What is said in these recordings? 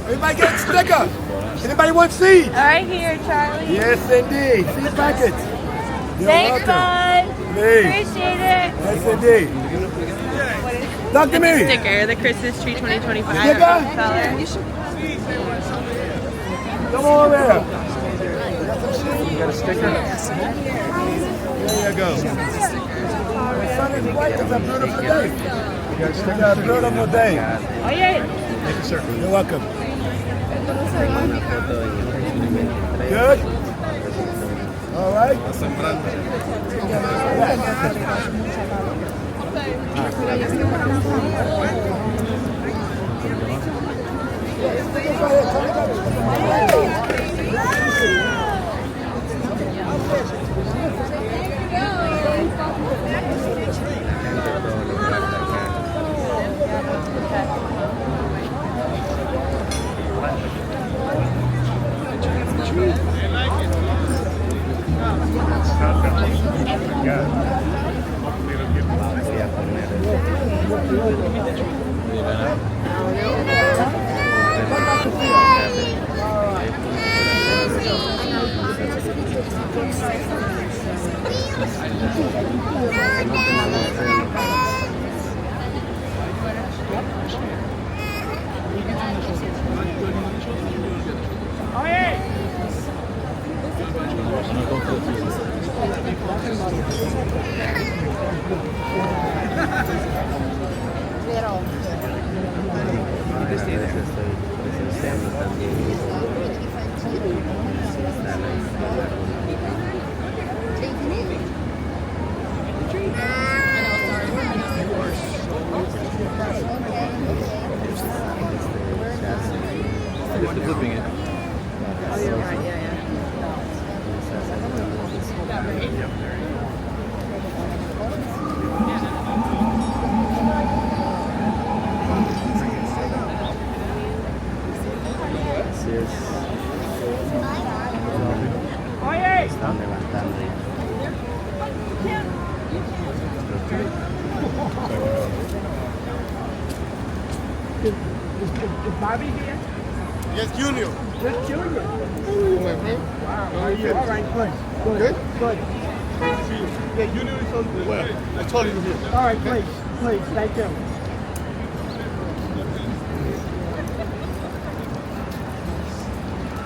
Everybody get a sticker. Anybody want seeds? Right here, Charlie. Yes, indeed. Seed packets. Thanks, bud. Appreciate it. Yes, indeed. Talk to me. Sticker, the Christmas Tree 2025. Sticker? Rockefeller. Come on there. You got a sticker? There you go. The sun is bright. It's a beautiful day. You got a sticker? It's a beautiful day. Oh, yeah. Thank you, sir. You're welcome. Good? All right. Flipping it. Oh, you're right. Yeah, yeah. Están levantando ya. Is Bobby here? Yes, Junior. Good Junior. Wow, how are you? All right, good. Good? Good. Yeah, Junior is on well. I told him here. All right, please, thank you.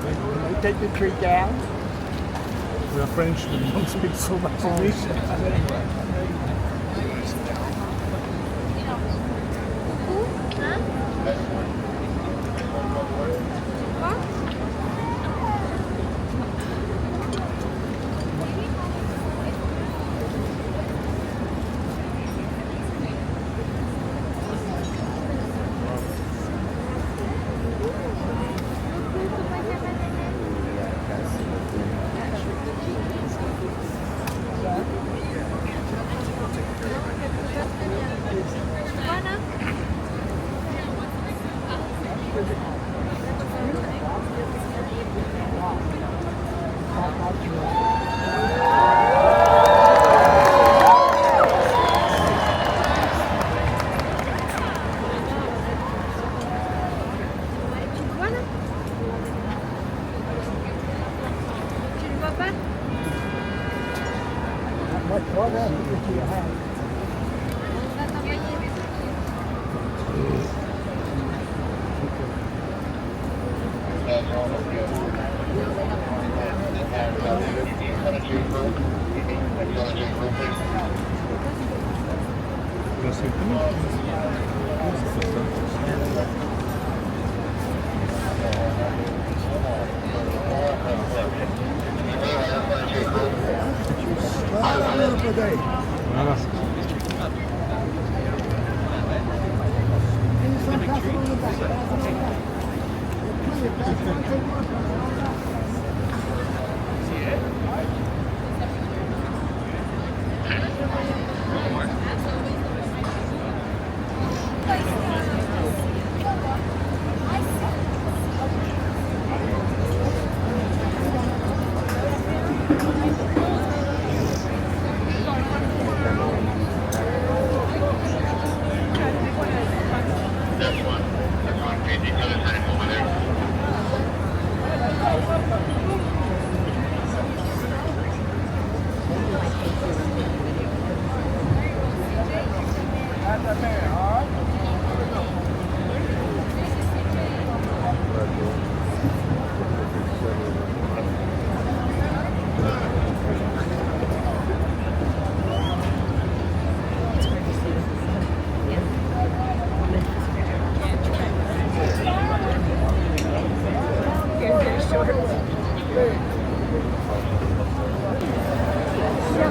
Can we take the tree down? We are French, we don't speak so much English. What happened to your hat? Beautiful day.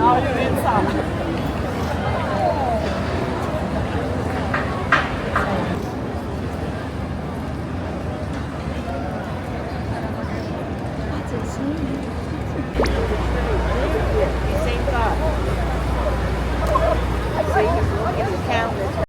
Now you're inside.